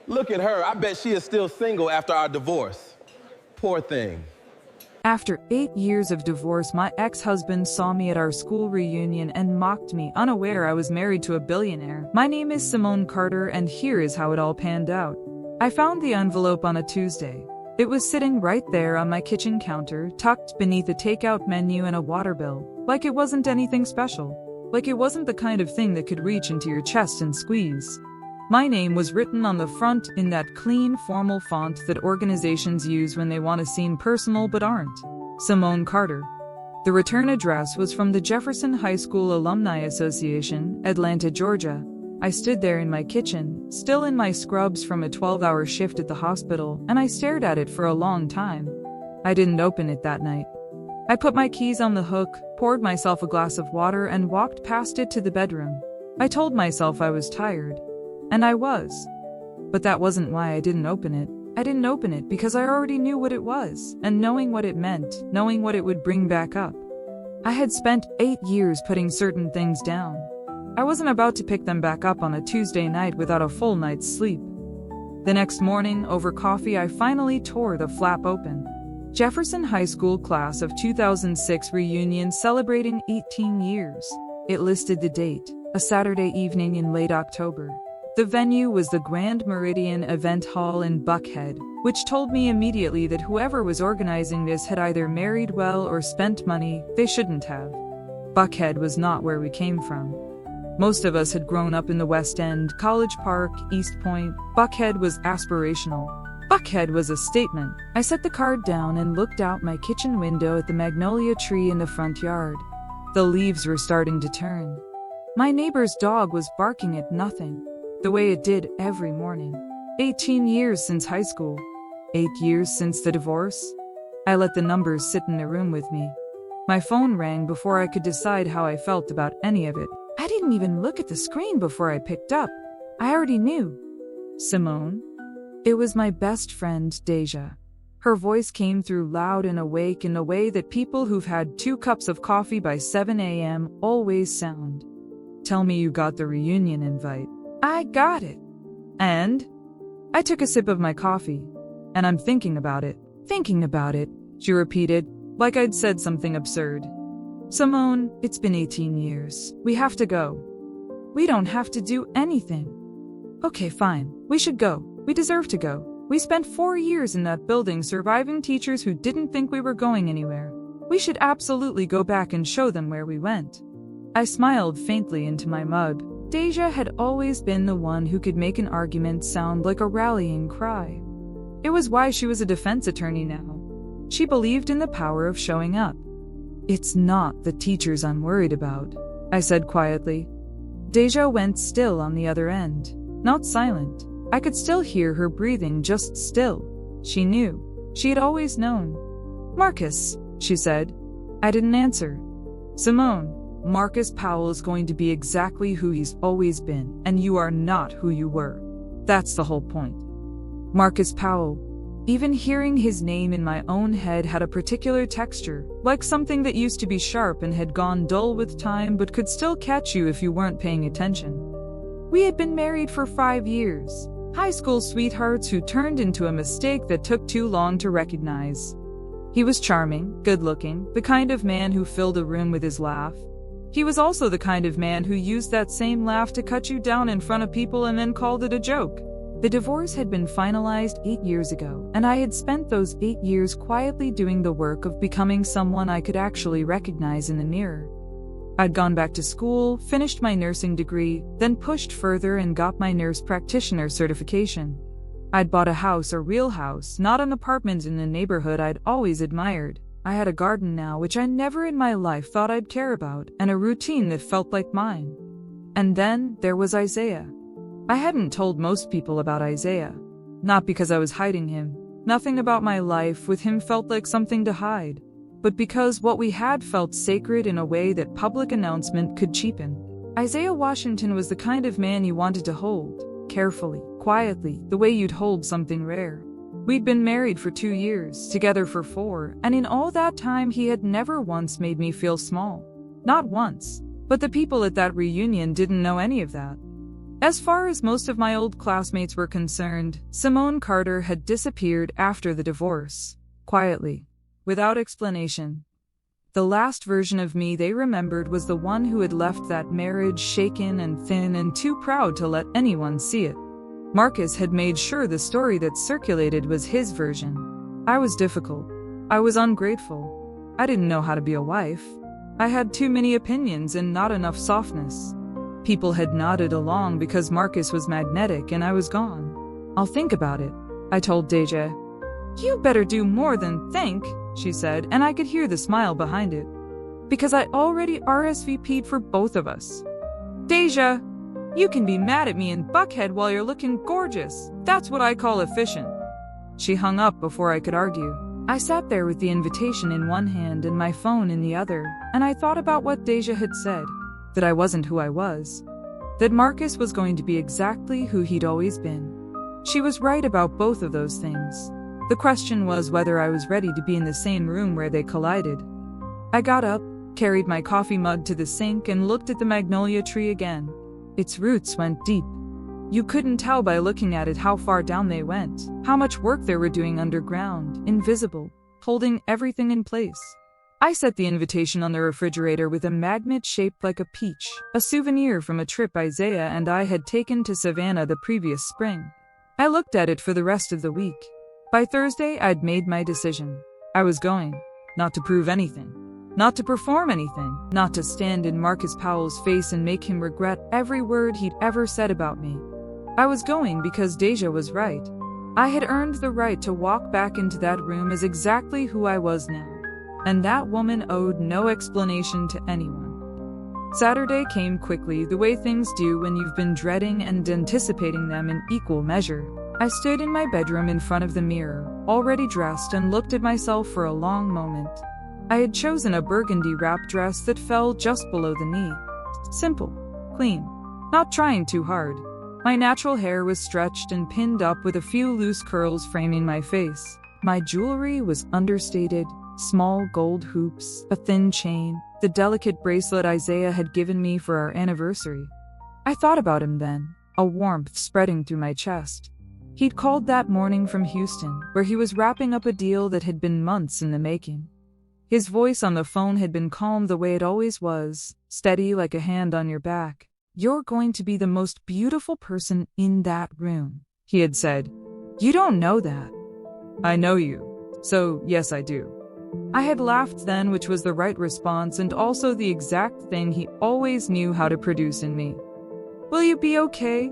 Look at her. I bet she is still single after our divorce. Poor thing. After 8 years of divorce, my ex-husband saw me at our school reunion and mocked me, unaware I was married to a billionaire. My name is Simone Carter, and here is how it all panned out. I found the envelope on a Tuesday. It was sitting right there on my kitchen counter, tucked beneath a takeout menu and a water bill. Like it wasn't anything special. Like it wasn't the kind of thing that could reach into your chest and squeeze. My name was written on the front in that clean, formal font that organizations use when they want to seem personal but aren't. Simone Carter. The return address was from the Jefferson High School Alumni Association, Atlanta, Georgia. I stood there in my kitchen, still in my scrubs from a 12-hour shift at the hospital, and I stared at it for a long time. I didn't open it that night. I put my keys on the hook, poured myself a glass of water, and walked past it to the bedroom. I told myself I was tired. And I was. But that wasn't why I didn't open it. I didn't open it because I already knew what it was, and knowing what it meant, knowing what it would bring back up. I had spent 8 years putting certain things down. I wasn't about to pick them back up on a Tuesday night without a full night's sleep. The next morning, over coffee, I finally tore the flap open. Jefferson High School class of 2006 reunion celebrating 18 years. It listed the date, a Saturday evening in late October. The venue was the Grand Meridian Event Hall in Buckhead, which told me immediately that whoever was organizing this had either married well or spent money they shouldn't have. Buckhead was not where we came from. Most of us had grown up in the West End, College Park, East Point. Buckhead was aspirational. Buckhead was a statement. I set the card down and looked out my kitchen window at the magnolia tree in the front yard. The leaves were starting to turn. My neighbor's dog was barking at nothing, the way it did every morning. 18 years since high school. 8 years since the divorce. I let the numbers sit in the room with me. My phone rang before I could decide how I felt about any of it. I didn't even look at the screen before I picked up. I already knew. Simone? It was my best friend, Deja. Her voice came through loud and awake in a way that people who've had 2 cups of coffee by 7 a.m. always sound. Tell me you got the reunion invite. I got it. And? I took a sip of my coffee. And I'm thinking about it. Thinking about it, she repeated, like I'd said something absurd. Simone, it's been 18 years. We have to go. We don't have to do anything. Okay, fine. We should go. We deserve to go. We spent 4 years in that building surviving teachers who didn't think we were going anywhere. We should absolutely go back and show them where we went. I smiled faintly into my mug. Deja had always been the one who could make an argument sound like a rallying cry. It was why she was a defense attorney now. She believed in the power of showing up. It's not the teachers I'm worried about, I said quietly. Deja went still on the other end, not silent. I could still hear her breathing, just still. She knew. She had always known. Marcus, she said. I didn't answer. Simone, Marcus Powell is going to be exactly who he's always been, and you are not who you were. That's the whole point. Marcus Powell. Even hearing his name in my own head had a particular texture, like something that used to be sharp and had gone dull with time but could still catch you if you weren't paying attention. We had been married for 5 years. High school sweethearts who turned into a mistake that took too long to recognize. He was charming, good-looking, the kind of man who filled a room with his laugh. He was also the kind of man who used that same laugh to cut you down in front of people and then called it a joke. The divorce had been finalized 8 years ago, and I had spent those 8 years quietly doing the work of becoming someone I could actually recognize in the mirror. I'd gone back to school, finished my nursing degree, then pushed further and got my nurse practitioner certification. I'd bought a house, a real house, not an apartment in a neighborhood I'd always admired. I had a garden now, which I never in my life thought I'd care about, and a routine that felt like mine. And then there was Isaiah. I hadn't told most people about Isaiah. Not because I was hiding him. Nothing about my life with him felt like something to hide. But because what we had felt sacred in a way that public announcement could cheapen. Isaiah Washington was the kind of man you wanted to hold, carefully, quietly, the way you'd hold something rare. We'd been married for 2 years, together for 4, and in all that time he had never once made me feel small. Not once. But the people at that reunion didn't know any of that. As far as most of my old classmates were concerned, Simone Carter had disappeared after the divorce, quietly, without explanation. The last version of me they remembered was the one who had left that marriage shaken and thin and too proud to let anyone see it. Marcus had made sure the story that circulated was his version. I was difficult. I was ungrateful. I didn't know how to be a wife. I had too many opinions and not enough softness. People had nodded along because Marcus was magnetic and I was gone. I'll think about it, I told Deja. You better do more than think, she said, and I could hear the smile behind it. Because I already RSVP'd for both of us. Deja, you can be mad at me in Buckhead while you're looking gorgeous. That's what I call efficient. She hung up before I could argue. I sat there with the invitation in one hand and my phone in the other, and I thought about what Deja had said. That I wasn't who I was. That Marcus was going to be exactly who he'd always been. She was right about both of those things. The question was whether I was ready to be in the same room where they collided. I got up, carried my coffee mug to the sink, and looked at the magnolia tree again. Its roots went deep. You couldn't tell by looking at it how far down they went, how much work they were doing underground, invisible, holding everything in place. I set the invitation on the refrigerator with a magnet shaped like a peach, a souvenir from a trip Isaiah and I had taken to Savannah the previous spring. I looked at it for the rest of the week. By Thursday, I'd made my decision. I was going, not to prove anything, not to perform anything, not to stand in Marcus Powell's face and make him regret every word he'd ever said about me. I was going because Deja was right. I had earned the right to walk back into that room as exactly who I was now. And that woman owed no explanation to anyone. Saturday came quickly, the way things do when you've been dreading and anticipating them in equal measure. I stood in my bedroom in front of the mirror, already dressed, and looked at myself for a long moment. I had chosen a burgundy wrap dress that fell just below the knee. Simple, clean, not trying too hard. My natural hair was stretched and pinned up with a few loose curls framing my face. My jewelry was understated. Small gold hoops, a thin chain, the delicate bracelet Isaiah had given me for our anniversary. I thought about him then, a warmth spreading through my chest. He'd called that morning from Houston, where he was wrapping up a deal that had been months in the making. His voice on the phone had been calm the way it always was, steady like a hand on your back. You're going to be the most beautiful person in that room, he had said. You don't know that. I know you. So, yes, I do. I had laughed then, which was the right response and also the exact thing he always knew how to produce in me. Will you be okay?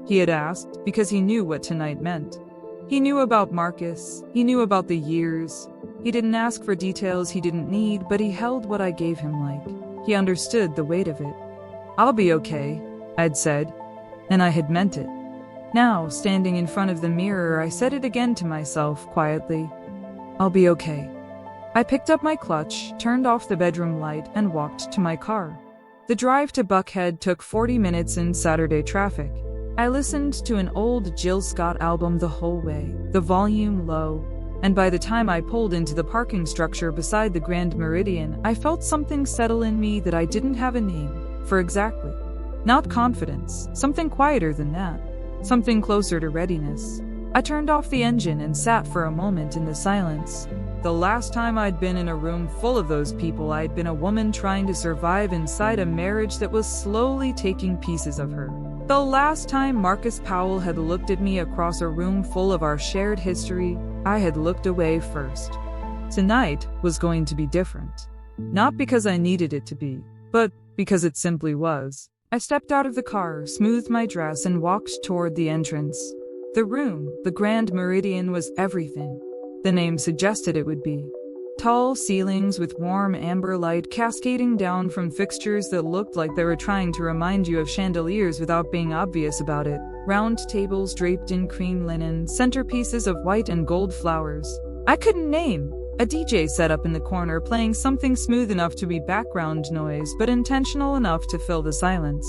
He had asked, because he knew what tonight meant. He knew about Marcus. He knew about the years. He didn't ask for details he didn't need, but he held what I gave him like. He understood the weight of it. I'll be okay, I'd said, and I had meant it. Now, standing in front of the mirror, I said it again to myself quietly. I'll be okay. I picked up my clutch, turned off the bedroom light, and walked to my car. The drive to Buckhead took 40 minutes in Saturday traffic. I listened to an old Jill Scott album the whole way, the volume low, and by the time I pulled into the parking structure beside the Grand Meridian, I felt something settle in me that I didn't have a name for exactly. Not confidence, something quieter than that, something closer to readiness. I turned off the engine and sat for a moment in the silence. The last time I'd been in a room full of those people, I'd been a woman trying to survive inside a marriage that was slowly taking pieces of her. The last time Marcus Powell had looked at me across a room full of our shared history, I had looked away first. Tonight was going to be different. Not because I needed it to be, but because it simply was. I stepped out of the car, smoothed my dress, and walked toward the entrance. The room, the Grand Meridian, was everything the name suggested it would be. Tall ceilings with warm amber light cascading down from fixtures that looked like they were trying to remind you of chandeliers without being obvious about it. Round tables draped in cream linen, centerpieces of white and gold flowers. I couldn't name. A DJ set up in the corner playing something smooth enough to be background noise, but intentional enough to fill the silence.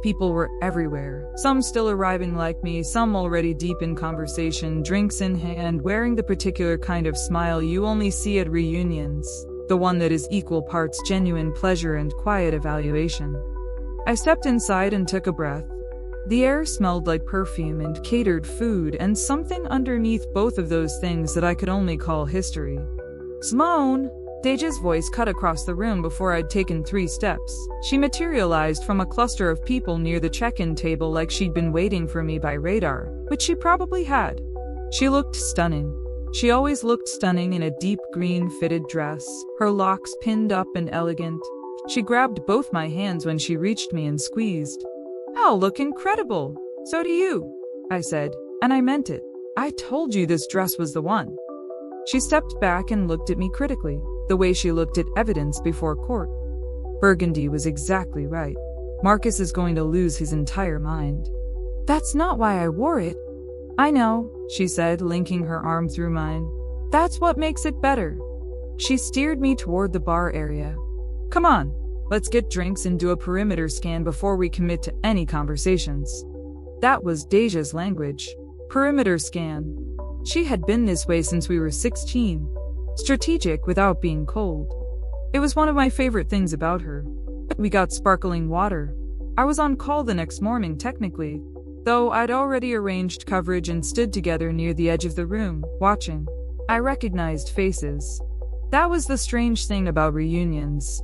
People were everywhere, some still arriving like me, some already deep in conversation, drinks in hand, wearing the particular kind of smile you only see at reunions, the one that is equal parts genuine pleasure and quiet evaluation. I stepped inside and took a breath. The air smelled like perfume and catered food, and something underneath both of those things that I could only call history. Simone! Deja's voice cut across the room before I'd taken 3 steps. She materialized from a cluster of people near the check-in table like she'd been waiting for me by radar, which she probably had. She looked stunning. She always looked stunning in a deep green fitted dress, her locks pinned up and elegant. She grabbed both my hands when she reached me and squeezed. "Oh, look incredible! So do you," I said, and I meant it. "I told you this dress was the one." She stepped back and looked at me critically, the way she looked at evidence before court. Burgundy was exactly right. Marcus is going to lose his entire mind. "That's not why I wore it." "I know," she said, linking her arm through mine. "That's what makes it better." She steered me toward the bar area. "Come on, let's get drinks and do a perimeter scan before we commit to any conversations." That was Deja's language. Perimeter scan. She had been this way since we were 16. Strategic without being cold. It was one of my favorite things about her. We got sparkling water. I was on call the next morning technically, though I'd already arranged coverage and stood together near the edge of the room, watching. I recognized faces. That was the strange thing about reunions.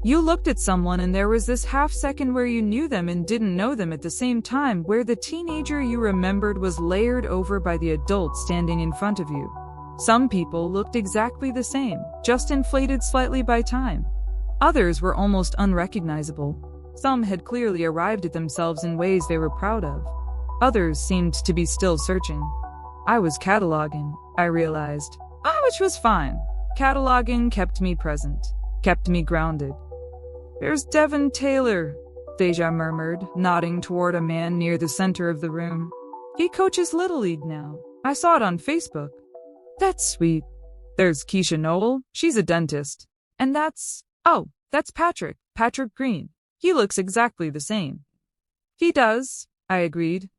You looked at someone and there was this half second where you knew them and didn't know them at the same time, where the teenager you remembered was layered over by the adult standing in front of you. Some people looked exactly the same, just inflated slightly by time. Others were almost unrecognizable. Some had clearly arrived at themselves in ways they were proud of. Others seemed to be still searching. I was cataloging, I realized. Which was fine. Cataloging kept me present, kept me grounded. "There's Devin Taylor," Deja murmured, nodding toward a man near the center of the room. "He coaches Little League now. I saw it on Facebook." "That's sweet." "There's Keisha Noel. She's a dentist. And that's Patrick Green. He looks exactly the same." "He does," I agreed.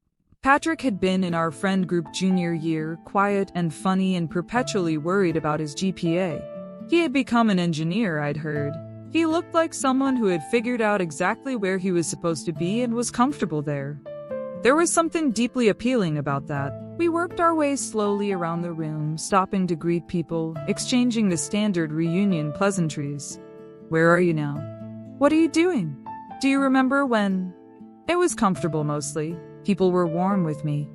Patrick had been in our friend group junior year, quiet and funny and perpetually worried about his GPA. He had become an engineer, I'd heard. He looked like someone who had figured out exactly where he was supposed to be and was comfortable there. There was something deeply appealing about that. We worked our way slowly around the room, stopping to greet people, exchanging the standard reunion pleasantries. "Where are you now?" "What are you doing? Do you remember when?" It was comfortable mostly. People were warm with me.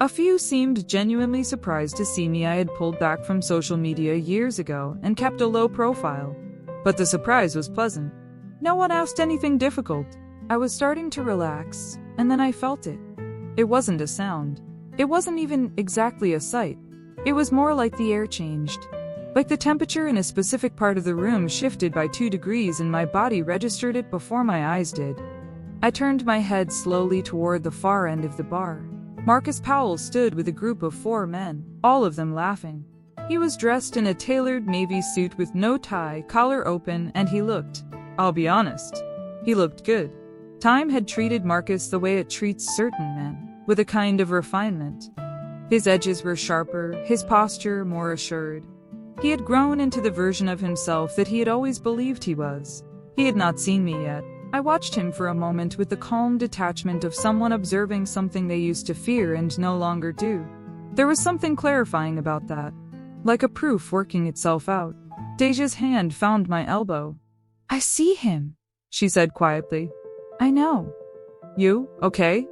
A few seemed genuinely surprised to see me. I had pulled back from social media years ago and kept a low profile. But the surprise was pleasant. No one asked anything difficult. I was starting to relax, and then I felt it. It wasn't a sound. It wasn't even exactly a sight. It was more like the air changed. Like the temperature in a specific part of the room shifted by 2 degrees and my body registered it before my eyes did. I turned my head slowly toward the far end of the bar. Marcus Powell stood with a group of 4 men, all of them laughing. He was dressed in a tailored navy suit with no tie, collar open, and I'll be honest, he looked good. Time had treated Marcus the way it treats certain men, with a kind of refinement. His edges were sharper, his posture more assured. He had grown into the version of himself that he had always believed he was. He had not seen me yet. I watched him for a moment with the calm detachment of someone observing something they used to fear and no longer do. There was something clarifying about that, like a proof working itself out. Deja's hand found my elbow. "I see him," she said quietly. "I know." "You, okay?"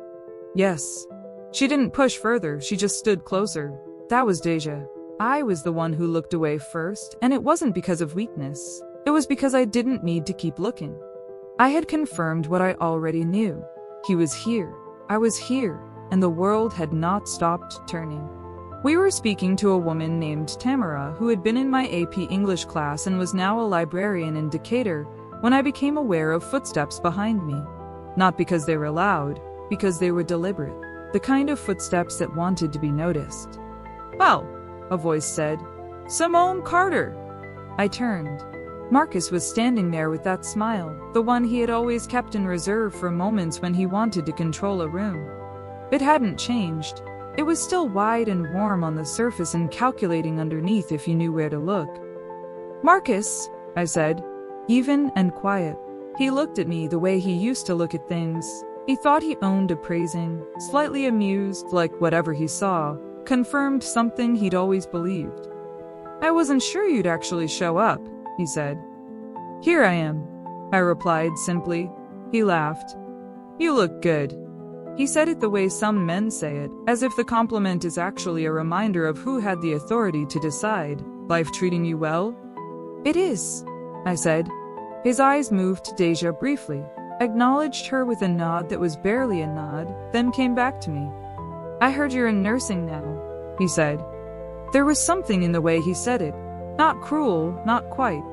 "Yes." She didn't push further, she just stood closer. That was Deja. I was the one who looked away first, and it wasn't because of weakness. It was because I didn't need to keep looking. I had confirmed what I already knew. He was here. I was here, and the world had not stopped turning. We were speaking to a woman named Tamara who had been in my AP English class and was now a librarian in Decatur when I became aware of footsteps behind me. Not because they were loud, because they were deliberate. The kind of footsteps that wanted to be noticed. "Well," a voice said. "Simone Carter." I turned. Marcus was standing there with that smile, the one he had always kept in reserve for moments when he wanted to control a room. It hadn't changed. It was still wide and warm on the surface and calculating underneath if you knew where to look. "Marcus," I said, even and quiet. He looked at me the way he used to look at things. He thought he owned appraising, slightly amused, like whatever he saw, confirmed something he'd always believed. I wasn't sure you'd actually show up, he said. Here I am, I replied simply. He laughed. You look good. He said it the way some men say it, as if the compliment is actually a reminder of who had the authority to decide. Life treating you well? It is, I said. His eyes moved to Deja briefly, acknowledged her with a nod that was barely a nod, then came back to me. I heard you're in nursing now, he said. There was something in the way he said it. Not cruel, not quite.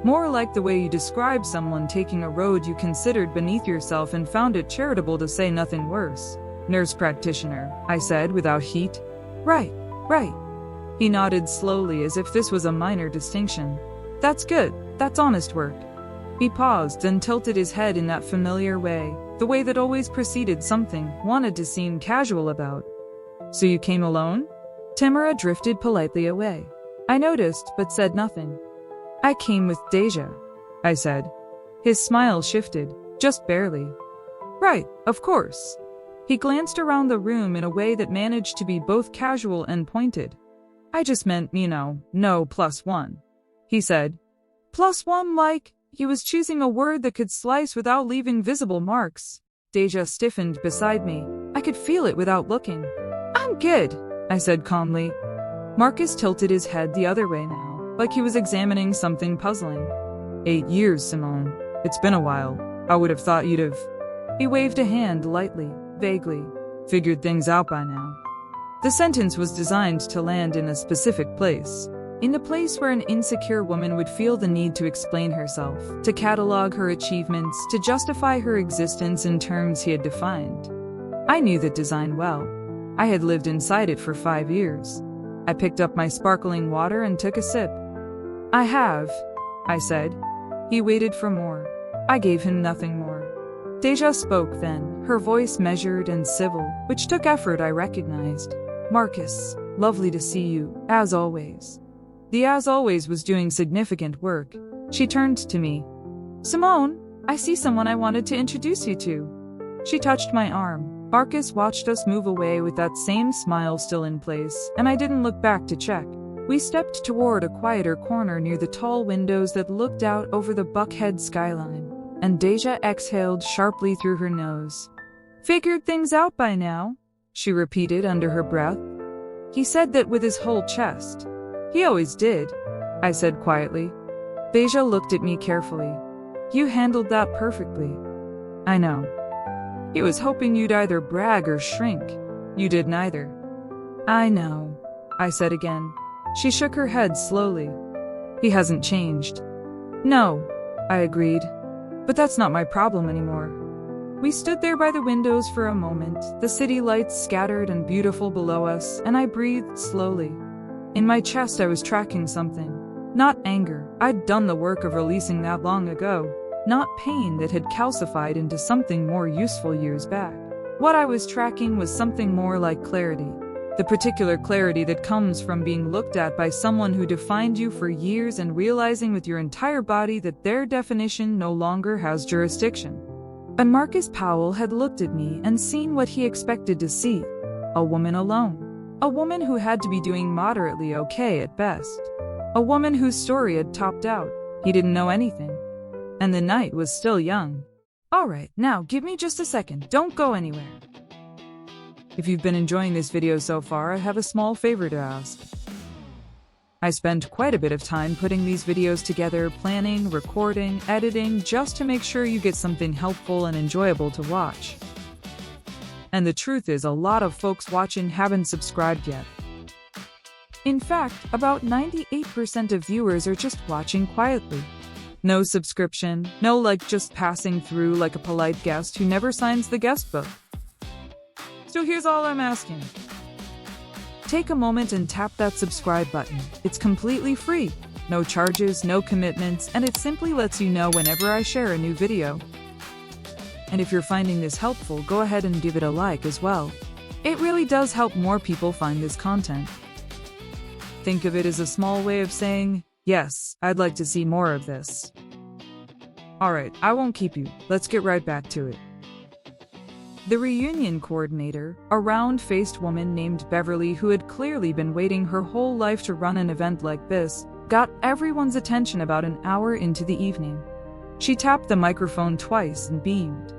More like the way you describe someone taking a road you considered beneath yourself and found it charitable to say nothing worse. Nurse practitioner, I said without heat. Right. He nodded slowly as if this was a minor distinction. That's good, that's honest work. He paused and tilted his head in that familiar way, the way that always preceded something, wanted to seem casual about. So you came alone? Tamara drifted politely away. I noticed, but said nothing. I came with Deja, I said. His smile shifted, just barely. Right, of course. He glanced around the room in a way that managed to be both casual and pointed. I just meant, no +1. He said. +1 like? He was choosing a word that could slice without leaving visible marks. Deja stiffened beside me. I could feel it without looking. I'm good, I said calmly. Marcus tilted his head the other way now, like he was examining something puzzling. 8 years, Simone. It's been a while. I would have thought you'd have... He waved a hand lightly, vaguely. Figured things out by now. The sentence was designed to land in a specific place. In the place where an insecure woman would feel the need to explain herself, to catalog her achievements, to justify her existence in terms he had defined. I knew that design well. I had lived inside it for 5 years. I picked up my sparkling water and took a sip. I have, I said. He waited for more. I gave him nothing more. Deja spoke then, her voice measured and civil, which took effort I recognized. Marcus, lovely to see you, as always. The as always was doing significant work. She turned to me. Simone, I see someone I wanted to introduce you to. She touched my arm. Marcus watched us move away with that same smile still in place, and I didn't look back to check. We stepped toward a quieter corner near the tall windows that looked out over the Buckhead skyline, and Deja exhaled sharply through her nose. Figured things out by now, she repeated under her breath. He said that with his whole chest. He always did, I said quietly. Deja looked at me carefully. You handled that perfectly. I know. He was hoping you'd either brag or shrink. You did neither. I know, I said again. She shook her head slowly. He hasn't changed. No, I agreed. But that's not my problem anymore. We stood there by the windows for a moment, the city lights scattered and beautiful below us, and I breathed slowly. In my chest I was tracking something. Not anger, I'd done the work of releasing that long ago. Not pain that had calcified into something more useful years back. What I was tracking was something more like clarity. The particular clarity that comes from being looked at by someone who defined you for years and realizing with your entire body that their definition no longer has jurisdiction. And Marcus Powell had looked at me and seen what he expected to see. A woman alone. A woman who had to be doing moderately okay at best. A woman whose story had topped out. He didn't know anything. And the night was still young. Alright, now give me just a second. Don't go anywhere. If you've been enjoying this video so far, I have a small favor to ask. I spent quite a bit of time putting these videos together, planning, recording, editing, just to make sure you get something helpful and enjoyable to watch. And the truth is, a lot of folks watching haven't subscribed yet. In fact, about 98% of viewers are just watching quietly. No subscription, no just passing through like a polite guest who never signs the guest book. So here's all I'm asking. Take a moment and tap that subscribe button. It's completely free. No charges, no commitments, and it simply lets you know whenever I share a new video. And if you're finding this helpful, go ahead and give it a like as well. It really does help more people find this content. Think of it as a small way of saying, yes, I'd like to see more of this. Alright, I won't keep you. Let's get right back to it. The reunion coordinator, a round-faced woman named Beverly who had clearly been waiting her whole life to run an event like this, got everyone's attention about an hour into the evening. She tapped the microphone twice and beamed.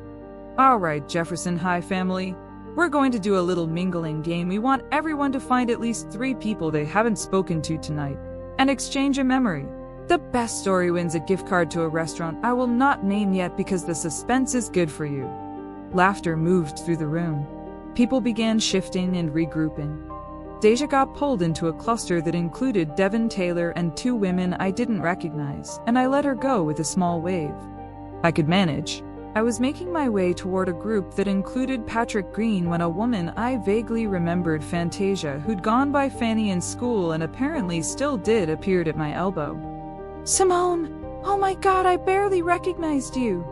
"All right, Jefferson High family. We're going to do a little mingling game. We want everyone to find at least 3 people they haven't spoken to tonight and exchange a memory. The best story wins a gift card to a restaurant I will not name yet because the suspense is good for you." Laughter moved through the room. People began shifting and regrouping. Deja got pulled into a cluster that included Devin Taylor and 2 women I didn't recognize, and I let her go with a small wave. I could manage. I was making my way toward a group that included Patrick Green when a woman I vaguely remembered, Fantasia, who'd gone by Fanny in school and apparently still did, appeared at my elbow. "Simone! Oh my God, I barely recognized you!"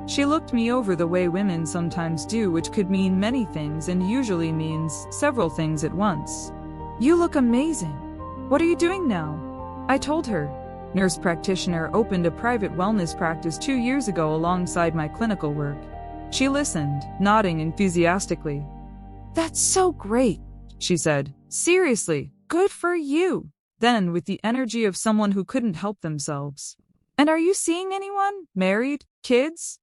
She looked me over the way women sometimes do, which could mean many things and usually means several things at once. "You look amazing. What are you doing now?" I told her. Nurse practitioner opened a private wellness practice 2 years ago alongside my clinical work. She listened, nodding enthusiastically. "That's so great," she said. "Seriously, good for you." Then, with the energy of someone who couldn't help themselves. "And are you seeing anyone? Married? Kids?"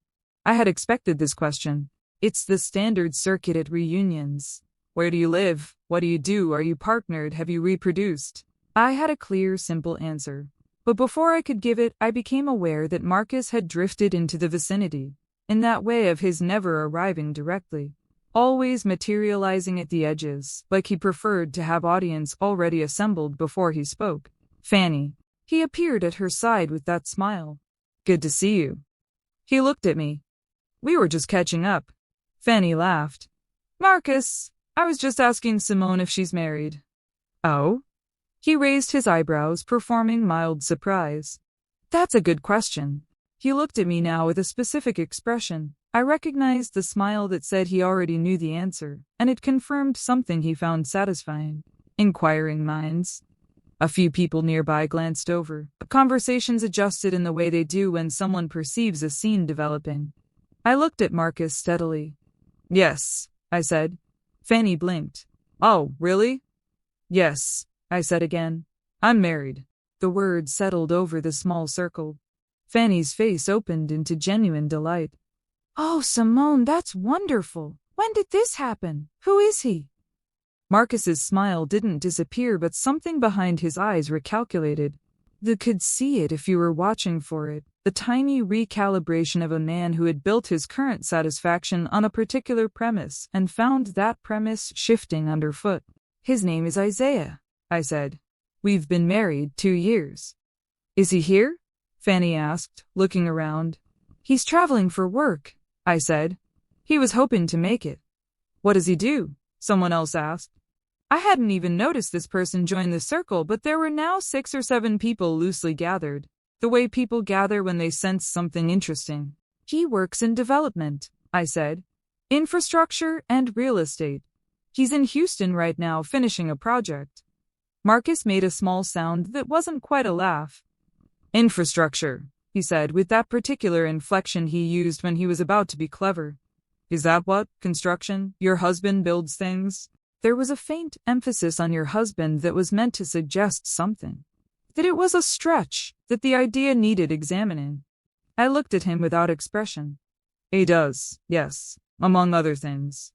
I had expected this question. It's the standard circuit at reunions. Where do you live? What do you do? Are you partnered? Have you reproduced? I had a clear, simple answer. But before I could give it, I became aware that Marcus had drifted into the vicinity, in that way of his never arriving directly, always materializing at the edges, like he preferred to have audience already assembled before he spoke. "Fanny." He appeared at her side with that smile. "Good to see you." He looked at me. "We were just catching up." Fanny laughed. "Marcus, I was just asking Simone if she's married." "Oh?" He raised his eyebrows, performing mild surprise. "That's a good question." He looked at me now with a specific expression. I recognized the smile that said he already knew the answer, and it confirmed something he found satisfying. Inquiring minds. A few people nearby glanced over. Conversations adjusted in the way they do when someone perceives a scene developing. I looked at Marcus steadily. "Yes," I said. Fanny blinked. "Oh, really?" "Yes," I said again. "I'm married." The words settled over the small circle. Fanny's face opened into genuine delight. "Oh, Simone, that's wonderful. When did this happen? Who is he?" Marcus's smile didn't disappear, but something behind his eyes recalculated. You could see it if you were watching for it, the tiny recalibration of a man who had built his current satisfaction on a particular premise and found that premise shifting underfoot. "His name is Isaiah," I said. "We've been married 2 years. "Is he here?" Fanny asked, looking around. "He's traveling for work," I said. "He was hoping to make it." "What does he do?" someone else asked. I hadn't even noticed this person join the circle, but there were now 6 or 7 people loosely gathered, the way people gather when they sense something interesting. "He works in development," I said. "Infrastructure and real estate. He's in Houston right now finishing a project." Marcus made a small sound that wasn't quite a laugh. "Infrastructure," he said, with that particular inflection he used when he was about to be clever. "Is that what? Construction? Your husband builds things?" There was a faint emphasis on your husband that was meant to suggest something. That it was a stretch, that the idea needed examining. I looked at him without expression. "He does, yes, among other things."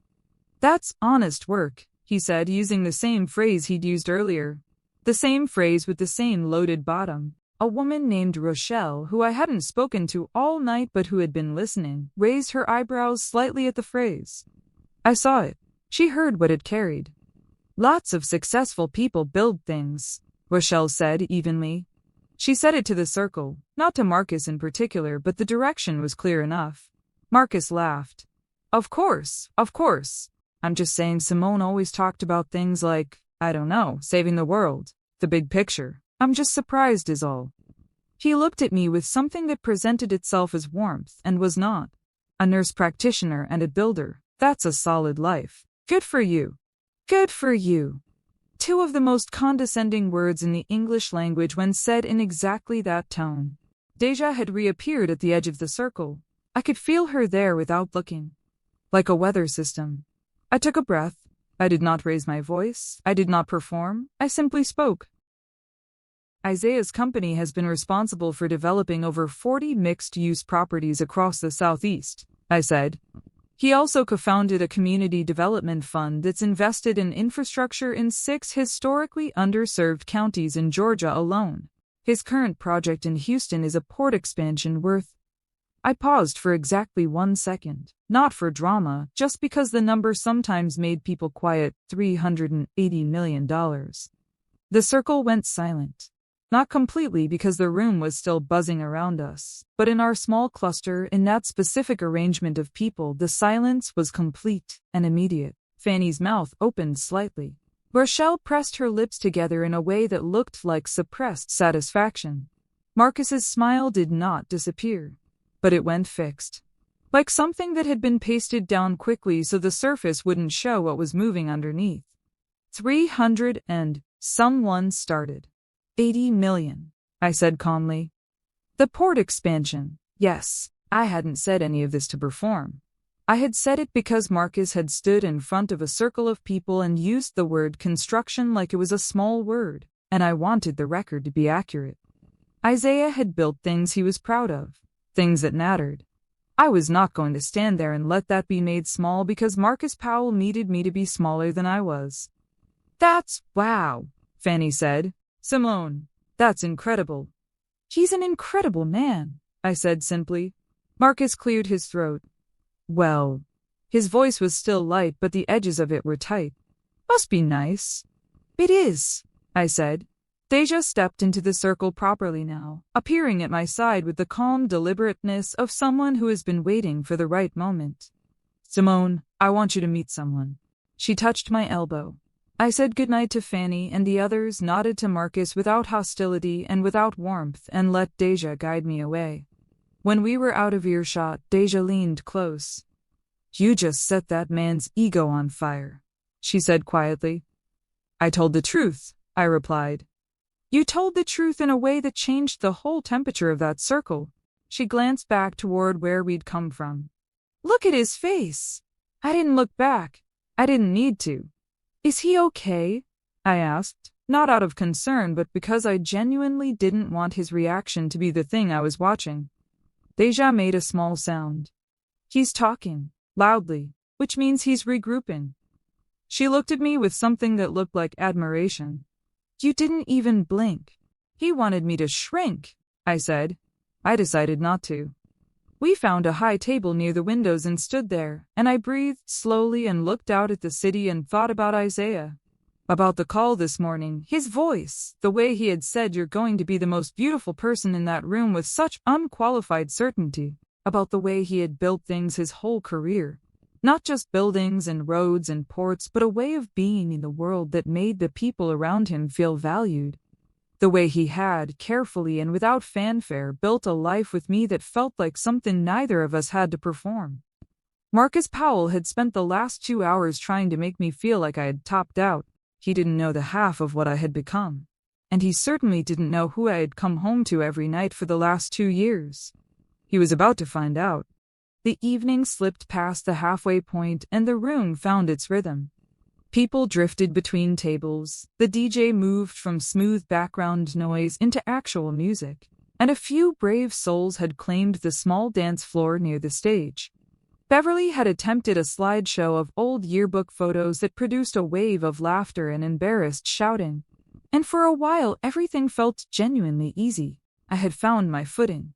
"That's honest work," he said, using the same phrase he'd used earlier. The same phrase with the same loaded bottom. A woman named Rochelle, who I hadn't spoken to all night but who had been listening, raised her eyebrows slightly at the phrase. I saw it. She heard what it carried. "Lots of successful people build things," Rochelle said evenly. She said it to the circle, not to Marcus in particular, but the direction was clear enough. Marcus laughed. Of course. I'm just saying Simone always talked about things like, I don't know, saving the world, the big picture. I'm just surprised is all." He looked at me with something that presented itself as warmth and was not. "A nurse practitioner and a builder, that's a solid life. Good for you." Good for you. 2 of the most condescending words in the English language when said in exactly that tone. Deja had reappeared at the edge of the circle. I could feel her there without looking. like a weather system. I took a breath. I did not raise my voice. I did not perform. I simply spoke. Isaiah's company has been responsible for developing over 40 mixed-use properties across the Southeast, I said. He also co-founded a community development fund that's invested in infrastructure in 6 historically underserved counties in Georgia alone. His current project in Houston is a port expansion worth... I paused for exactly 1 second, not for drama, just because the number sometimes made people quiet. $380 million. The circle went silent. Not completely because the room was still buzzing around us, but in our small cluster, in that specific arrangement of people, the silence was complete and immediate. Fanny's mouth opened slightly. Rochelle pressed her lips together in a way that looked like suppressed satisfaction. Marcus's smile did not disappear, but it went fixed. Like something that had been pasted down quickly so the surface wouldn't show what was moving underneath. 300 and someone started. 80 million, I said calmly. The port expansion. Yes, I hadn't said any of this to perform. I had said it because Marcus had stood in front of a circle of people and used the word construction like it was a small word, and I wanted the record to be accurate. Isaiah had built things he was proud of, things that mattered. I was not going to stand there and let that be made small because Marcus Powell needed me to be smaller than I was. That's wow, Fanny said. Simone, that's incredible. He's an incredible man, I said simply. Marcus cleared his throat. Well, his voice was still light, but the edges of it were tight. Must be nice. It is, I said. Deja stepped into the circle properly now, appearing at my side with the calm deliberateness of someone who has been waiting for the right moment. Simone, I want you to meet someone. She touched my elbow. I said goodnight to Fanny, and the others nodded to Marcus without hostility and without warmth and let Deja guide me away. When we were out of earshot, Deja leaned close. You just set that man's ego on fire, she said quietly. I told the truth, I replied. You told the truth in a way that changed the whole temperature of that circle. She glanced back toward where we'd come from. Look at his face. I didn't look back. I didn't need to. Is he okay? I asked, not out of concern but because I genuinely didn't want his reaction to be the thing I was watching. Deja made a small sound. He's talking, loudly, which means he's regrouping. She looked at me with something that looked like admiration. You didn't even blink. He wanted me to shrink, I said. I decided not to. We found a high table near the windows and stood there, and I breathed slowly and looked out at the city and thought about Isaiah. About the call this morning, his voice, the way he had said you're going to be the most beautiful person in that room with such unqualified certainty, about the way he had built things his whole career. Not just buildings and roads and ports, but a way of being in the world that made the people around him feel valued. The way he had, carefully and without fanfare, built a life with me that felt like something neither of us had to perform. Marcus Powell had spent the last 2 hours trying to make me feel like I had topped out. He didn't know the half of what I had become. And he certainly didn't know who I had come home to every night for the last 2 years. He was about to find out. The evening slipped past the halfway point and the room found its rhythm. People drifted between tables, the DJ moved from smooth background noise into actual music, and a few brave souls had claimed the small dance floor near the stage. Beverly had attempted a slideshow of old yearbook photos that produced a wave of laughter and embarrassed shouting. And for a while everything felt genuinely easy. I had found my footing.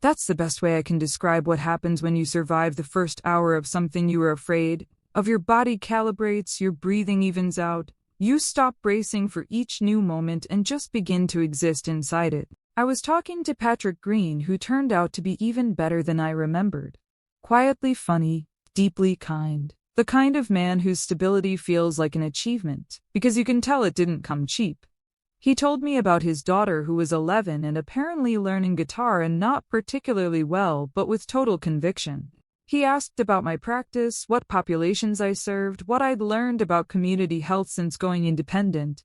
That's the best way I can describe what happens when you survive the first hour of something you were afraid of. Your body calibrates, your breathing evens out, you stop bracing for each new moment and just begin to exist inside it. I was talking to Patrick Green, who turned out to be even better than I remembered. Quietly funny, deeply kind. The kind of man whose stability feels like an achievement, because you can tell it didn't come cheap. He told me about his daughter who was 11 and apparently learning guitar, and not particularly well, but with total conviction. He asked about my practice, what populations I served, what I'd learned about community health since going independent.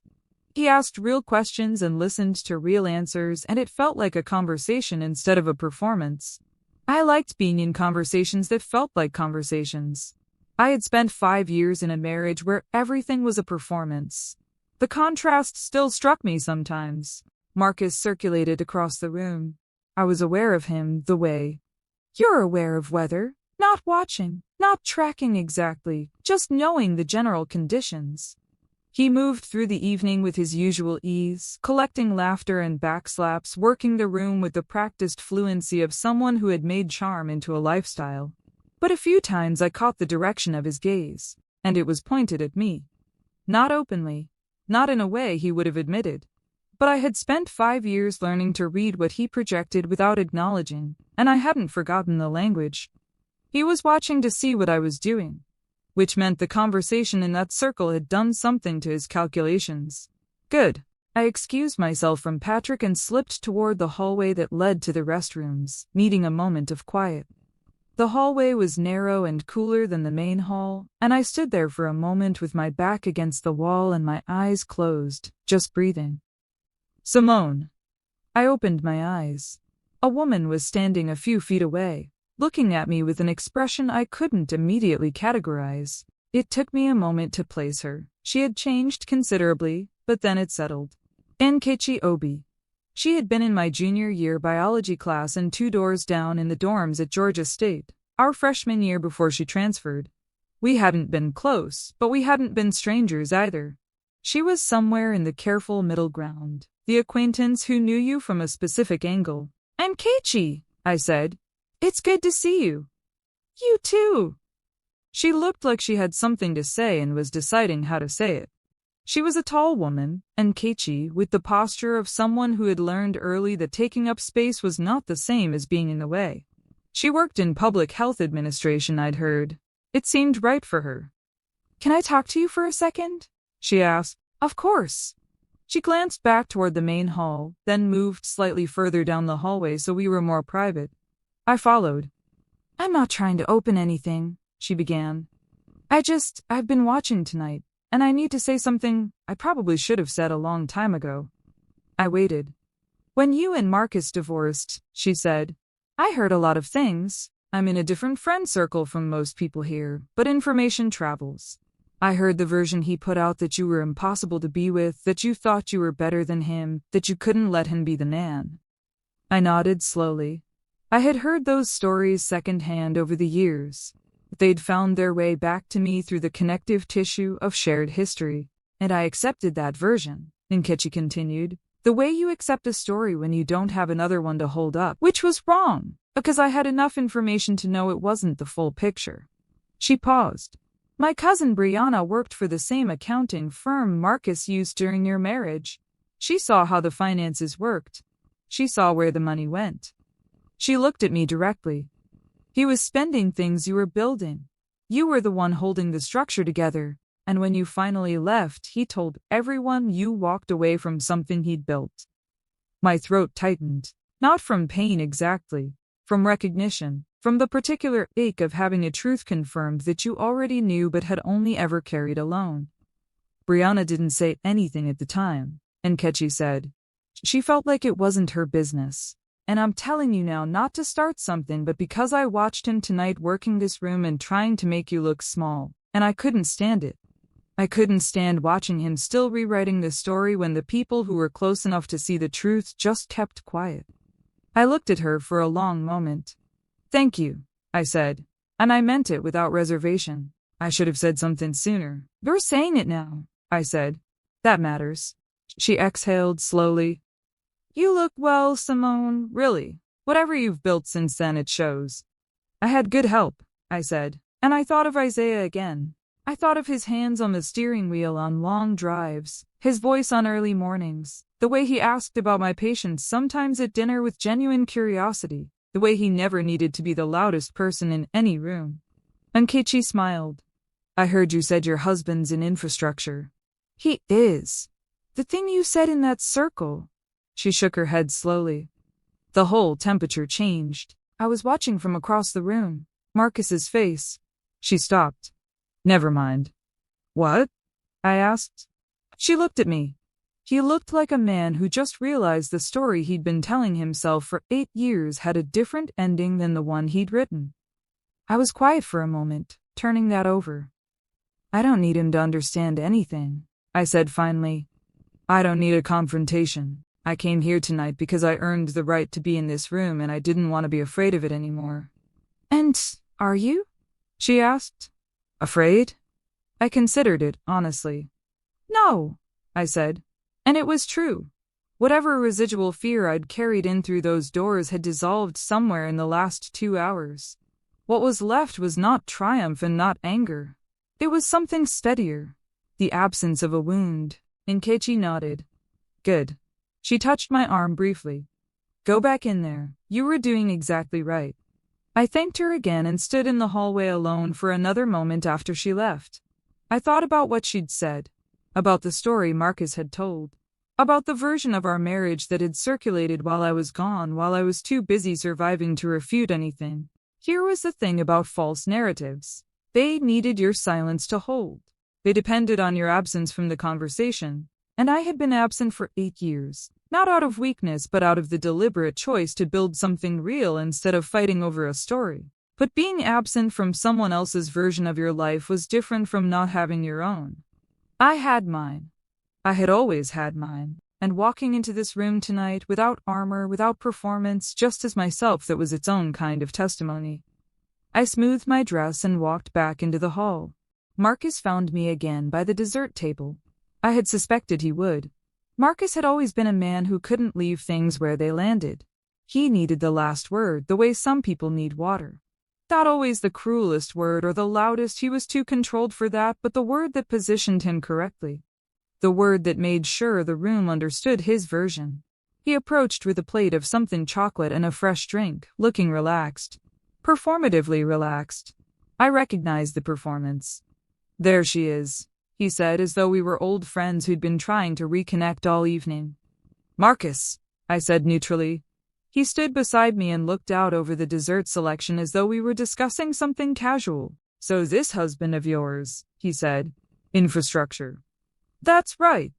He asked real questions and listened to real answers, and it felt like a conversation instead of a performance. I liked being in conversations that felt like conversations. I had spent 5 years in a marriage where everything was a performance. The contrast still struck me sometimes. Marcus circulated across the room. I was aware of him the way you're aware of weather, not watching, not tracking exactly, just knowing the general conditions. He moved through the evening with his usual ease, collecting laughter and backslaps, working the room with the practiced fluency of someone who had made charm into a lifestyle. But a few times I caught the direction of his gaze, and it was pointed at me. Not openly, not in a way he would have admitted. But I had spent 5 years learning to read what he projected without acknowledging, and I hadn't forgotten the language. He was watching to see what I was doing, which meant the conversation in that circle had done something to his calculations. Good. I excused myself from Patrick and slipped toward the hallway that led to the restrooms, needing a moment of quiet. The hallway was narrow and cooler than the main hall, and I stood there for a moment with my back against the wall and my eyes closed, just breathing. Simone. I opened my eyes. A woman was standing a few feet away, looking at me with an expression I couldn't immediately categorize. It took me a moment to place her. She had changed considerably, but then it settled. Nkechi Obi. She had been in my junior year biology class and 2 doors down in the dorms at Georgia State, our freshman year before she transferred. We hadn't been close, but we hadn't been strangers either. She was somewhere in the careful middle ground, the acquaintance who knew you from a specific angle. Nkechi, I said. It's good to see you. You too. She looked like she had something to say and was deciding how to say it. She was a tall woman, Nkechi, with the posture of someone who had learned early that taking up space was not the same as being in the way. She worked in public health administration, I'd heard. It seemed right for her. Can I talk to you for a second? She asked. Of course. She glanced back toward the main hall, then moved slightly further down the hallway so we were more private. I followed. I'm not trying to open anything, she began. I've been watching tonight, and I need to say something I probably should have said a long time ago. I waited. When you and Marcus divorced, she said, I heard a lot of things. I'm in a different friend circle from most people here, but information travels. I heard the version he put out that you were impossible to be with, that you thought you were better than him, that you couldn't let him be the man. I nodded slowly. I had heard those stories secondhand over the years. They'd found their way back to me through the connective tissue of shared history, and I accepted that version, Nkechi continued, the way you accept a story when you don't have another one to hold up, which was wrong, because I had enough information to know it wasn't the full picture. She paused. My cousin Brianna worked for the same accounting firm Marcus used during your marriage. She saw how the finances worked. She saw where the money went. She looked at me directly. He was spending things you were building. You were the one holding the structure together, and when you finally left, he told everyone you walked away from something he'd built. My throat tightened, not from pain exactly, from recognition, from the particular ache of having a truth confirmed that you already knew but had only ever carried alone. Brianna didn't say anything at the time, Nkechi said. She felt like it wasn't her business. And I'm telling you now not to start something, but because I watched him tonight working this room and trying to make you look small, and I couldn't stand it. I couldn't stand watching him still rewriting the story when the people who were close enough to see the truth just kept quiet. I looked at her for a long moment. Thank you, I said, and I meant it without reservation. I should have said something sooner. You're saying it now, I said. That matters. She exhaled slowly. You look well, Simone, really. Whatever you've built since then, it shows. I had good help, I said, and I thought of Isaiah again. I thought of his hands on the steering wheel on long drives, his voice on early mornings, the way he asked about my patients sometimes at dinner with genuine curiosity, the way he never needed to be the loudest person in any room. Nkechi smiled. I heard you said your husband's in infrastructure. He is. The thing you said in that circle. She shook her head slowly. The whole temperature changed. I was watching from across the room. Marcus's face. She stopped. Never mind. What? I asked. She looked at me. He looked like a man who just realized the story he'd been telling himself for 8 years had a different ending than the one he'd written. I was quiet for a moment, turning that over. I don't need him to understand anything, I said finally. I don't need a confrontation. I came here tonight because I earned the right to be in this room and I didn't want to be afraid of it anymore. And are you? She asked. Afraid? I considered it, honestly. No, I said. And it was true. Whatever residual fear I'd carried in through those doors had dissolved somewhere in the last 2 hours. What was left was not triumph and not anger. It was something steadier. The absence of a wound. Nkechi nodded. Good. She touched my arm briefly. Go back in there. You were doing exactly right. I thanked her again and stood in the hallway alone for another moment after she left. I thought about what she'd said, about the story Marcus had told, about the version of our marriage that had circulated while I was gone, while I was too busy surviving to refute anything. Here was the thing about false narratives. They needed your silence to hold. They depended on your absence from the conversation, and I had been absent for 8 years. Not out of weakness, but out of the deliberate choice to build something real instead of fighting over a story. But being absent from someone else's version of your life was different from not having your own. I had mine. I had always had mine. And walking into this room tonight, without armor, without performance, just as myself, that was its own kind of testimony. I smoothed my dress and walked back into the hall. Marcus found me again by the dessert table. I had suspected he would. Marcus had always been a man who couldn't leave things where they landed. He needed the last word, the way some people need water. Not always the cruelest word or the loudest, he was too controlled for that, but the word that positioned him correctly. The word that made sure the room understood his version. He approached with a plate of something chocolate and a fresh drink, looking relaxed. Performatively relaxed. I recognized the performance. There she is, he said, as though we were old friends who'd been trying to reconnect all evening. Marcus, I said neutrally. He stood beside me and looked out over the dessert selection as though we were discussing something casual. So this husband of yours, he said. Infrastructure. That's right.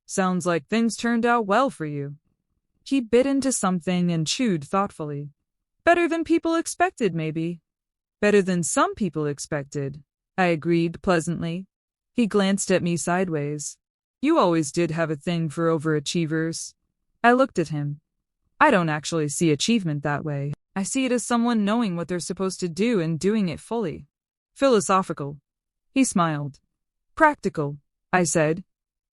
Sounds like things turned out well for you. He bit into something and chewed thoughtfully. Better than people expected, maybe. Better than some people expected, I agreed pleasantly. He glanced at me sideways. You always did have a thing for overachievers. I looked at him. I don't actually see achievement that way. I see it as someone knowing what they're supposed to do and doing it fully. Philosophical. He smiled. Practical, I said.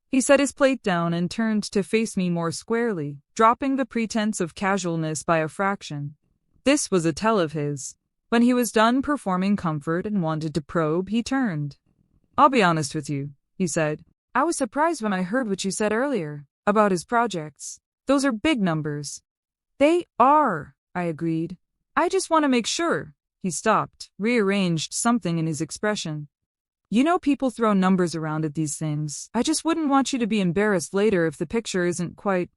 He set his plate down and turned to face me more squarely, dropping the pretense of casualness by a fraction. This was a tell of his. When he was done performing comfort and wanted to probe, he turned. I'll be honest with you, he said. I was surprised when I heard what you said earlier, about his projects. Those are big numbers. They are, I agreed. I just want to make sure. He stopped, rearranged something in his expression. You know, people throw numbers around at these things. I just wouldn't want you to be embarrassed later if the picture isn't quite...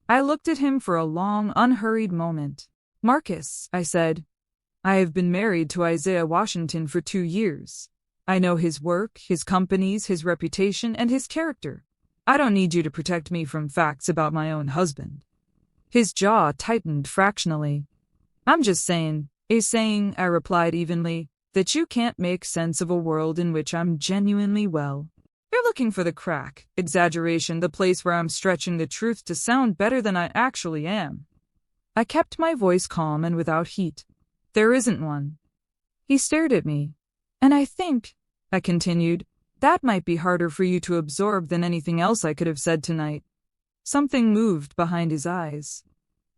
I looked at him for a long, unhurried moment. Marcus, I said. I have been married to Isaiah Washington for 2 years. I know his work, his companies, his reputation, and his character. I don't need you to protect me from facts about my own husband. His jaw tightened fractionally. I'm just saying, I replied evenly, that you can't make sense of a world in which I'm genuinely well. You're looking for the crack, exaggeration, the place where I'm stretching the truth to sound better than I actually am. I kept my voice calm and without heat. There isn't one. He stared at me. And I think, I continued, that might be harder for you to absorb than anything else I could have said tonight. Something moved behind his eyes.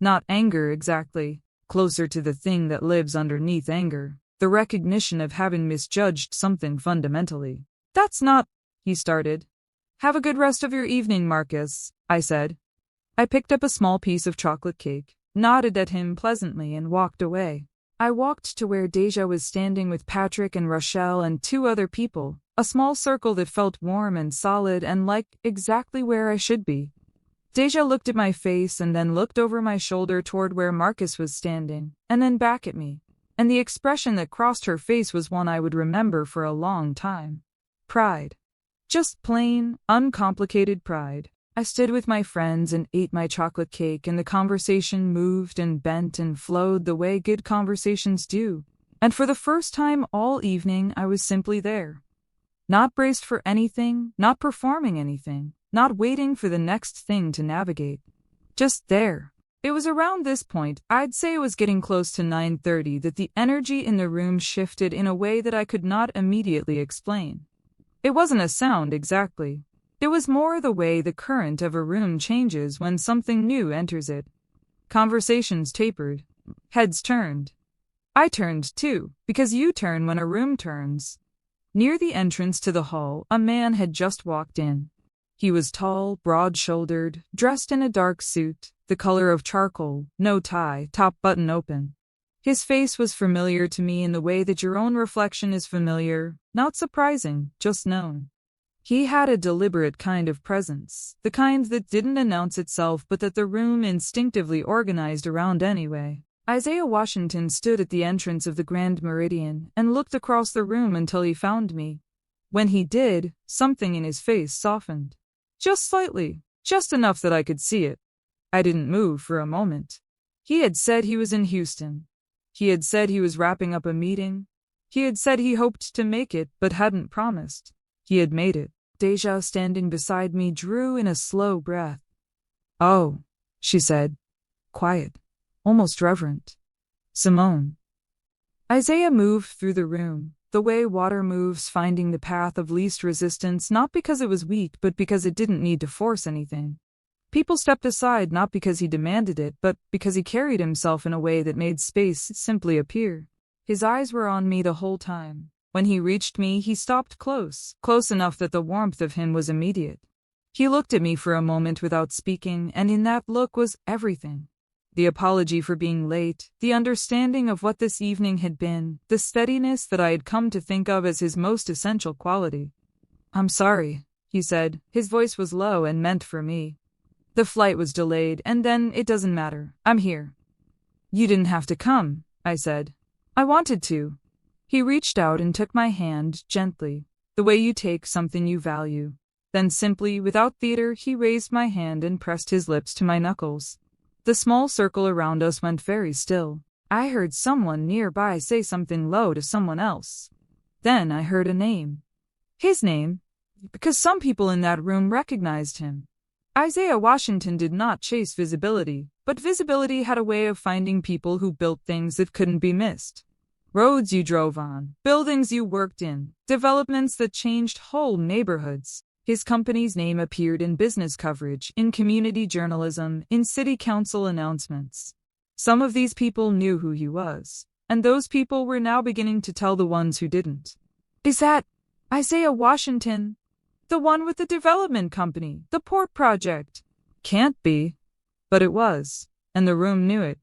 Not anger exactly, closer to the thing that lives underneath anger, the recognition of having misjudged something fundamentally. That's not, he started. Have a good rest of your evening, Marcus, I said. I picked up a small piece of chocolate cake, nodded at him pleasantly, and walked away. I walked to where Deja was standing with Patrick and Rochelle and 2 other people, a small circle that felt warm and solid and like exactly where I should be. Deja looked at my face and then looked over my shoulder toward where Marcus was standing, and then back at me. And the expression that crossed her face was one I would remember for a long time. Pride. Just plain, uncomplicated pride. I stood with my friends and ate my chocolate cake, and the conversation moved and bent and flowed the way good conversations do. And for the first time all evening, I was simply there. Not braced for anything, not performing anything, not waiting for the next thing to navigate. Just there. It was around this point, I'd say it was getting close to 9:30, that the energy in the room shifted in a way that I could not immediately explain. It wasn't a sound exactly. It was more the way the current of a room changes when something new enters it. Conversations tapered. Heads turned. I turned too, because you turn when a room turns. Near the entrance to the hall, a man had just walked in. He was tall, broad-shouldered, dressed in a dark suit, the color of charcoal, no tie, top button open. His face was familiar to me in the way that your own reflection is familiar, not surprising, just known. He had a deliberate kind of presence, the kind that didn't announce itself but that the room instinctively organized around anyway. Isaiah Washington stood at the entrance of the Grand Meridian and looked across the room until he found me. When he did, something in his face softened. Just slightly, just enough that I could see it. I didn't move for a moment. He had said he was in Houston. He had said he was wrapping up a meeting. He had said he hoped to make it but hadn't promised. He had made it. Deja, standing beside me, drew in a slow breath. "Oh," she said. Quiet, almost reverent. "Simone." Isaiah moved through the room, the way water moves, finding the path of least resistance, not because it was weak but because it didn't need to force anything. People stepped aside not because he demanded it, but because he carried himself in a way that made space simply appear. His eyes were on me the whole time. When he reached me, he stopped close enough that the warmth of him was immediate. He looked at me for a moment without speaking, and in that look was everything. The apology for being late, the understanding of what this evening had been, the steadiness that I had come to think of as his most essential quality. "I'm sorry," he said. His voice was low and meant for me. "The flight was delayed, and then it doesn't matter. I'm here." "You didn't have to come," I said. "I wanted to." He reached out and took my hand, gently, the way you take something you value. Then simply, without theater, he raised my hand and pressed his lips to my knuckles. The small circle around us went very still. I heard someone nearby say something low to someone else. Then I heard a name. His name, because some people in that room recognized him. Isaiah Washington did not chase visibility, but visibility had a way of finding people who built things that couldn't be missed. Roads you drove on, buildings you worked in, developments that changed whole neighborhoods. His company's name appeared in business coverage, in community journalism, in city council announcements. Some of these people knew who he was, and those people were now beginning to tell the ones who didn't. "Is that Isaiah Washington? The one with the development company, the port project?" "Can't be." But it was, and the room knew it.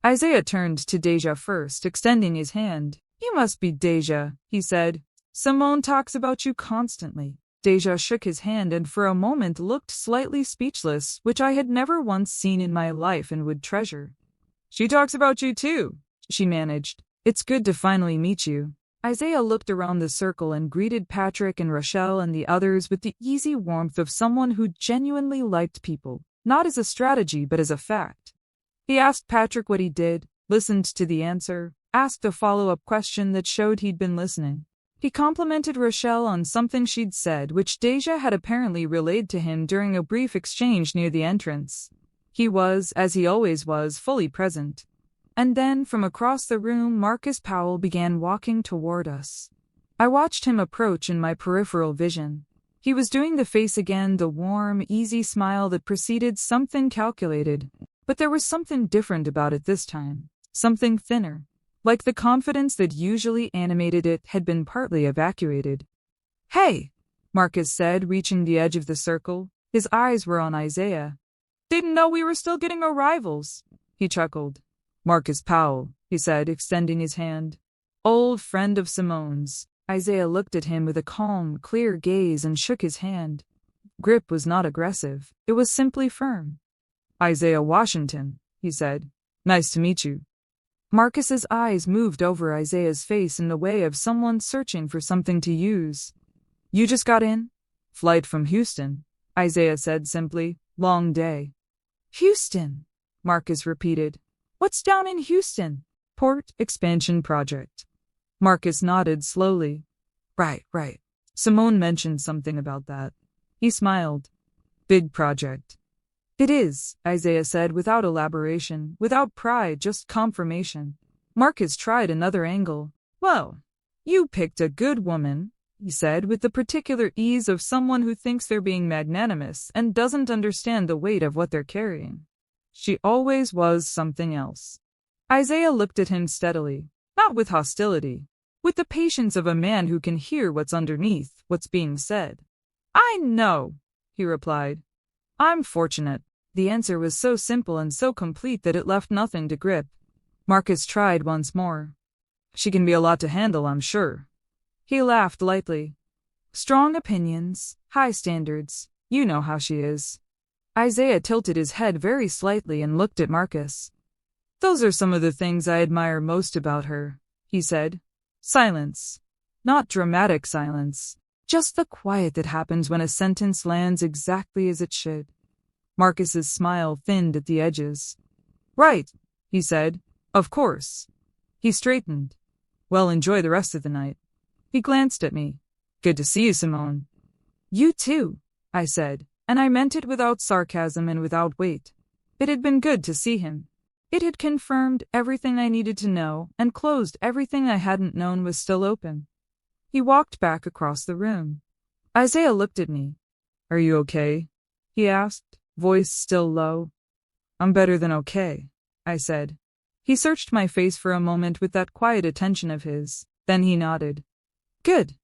Isaiah turned to Deja first, extending his hand. "You must be Deja," he said. "Simone talks about you constantly." Deja shook his hand and for a moment looked slightly speechless, which I had never once seen in my life and would treasure. "She talks about you too," she managed. "It's good to finally meet you." Isaiah looked around the circle and greeted Patrick and Rochelle and the others with the easy warmth of someone who genuinely liked people, not as a strategy but as a fact. He asked Patrick what he did, listened to the answer, asked a follow-up question that showed he'd been listening. He complimented Rochelle on something she'd said, which Deja had apparently relayed to him during a brief exchange near the entrance. He was, as he always was, fully present. And then, from across the room, Marcus Powell began walking toward us. I watched him approach in my peripheral vision. He was doing the face again, the warm, easy smile that preceded something calculated. But there was something different about it this time. Something thinner. Like the confidence that usually animated it had been partly evacuated. "Hey," Marcus said, reaching the edge of the circle. His eyes were on Isaiah. "Didn't know we were still getting arrivals." He chuckled. "Marcus Powell," he said, extending his hand. "Old friend of Simone's." Isaiah looked at him with a calm, clear gaze and shook his hand. Grip was not aggressive. It was simply firm. "Isaiah Washington," he said. "Nice to meet you." Marcus's eyes moved over Isaiah's face in the way of someone searching for something to use. "You just got in?" "Flight from Houston," Isaiah said simply. "Long day." "Houston," Marcus repeated. "What's down in Houston?" "Port expansion project." Marcus nodded slowly. Right. Simone mentioned something about that. He smiled. Big project. It is, Isaiah said without elaboration, without pride, just confirmation. Marcus tried another angle. Well, you picked a good woman, he said with the particular ease of someone who thinks they're being magnanimous and doesn't understand the weight of what they're carrying. She always was something else. Isaiah looked at him steadily, not with hostility, with the patience of a man who can hear what's underneath what's being said. I know, he replied. I'm fortunate. The answer was so simple and so complete that it left nothing to grip. Marcus tried once more. She can be a lot to handle, I'm sure. He laughed lightly. Strong opinions, high standards, you know how she is. Isaiah tilted his head very slightly and looked at Marcus. Those are some of the things I admire most about her, he said. Silence. Not dramatic silence. Just the quiet that happens when a sentence lands exactly as it should. Marcus's smile thinned at the edges. Right, he said. Of course. He straightened. Well, enjoy the rest of the night. He glanced at me. Good to see you, Simone. You too, I said, and I meant it without sarcasm and without weight. It had been good to see him. It had confirmed everything I needed to know and closed everything I hadn't known was still open. He walked back across the room. Isaiah looked at me. Are you okay? He asked, voice still low. I'm better than okay, I said. He searched my face for a moment with that quiet attention of his. Then he nodded. Good.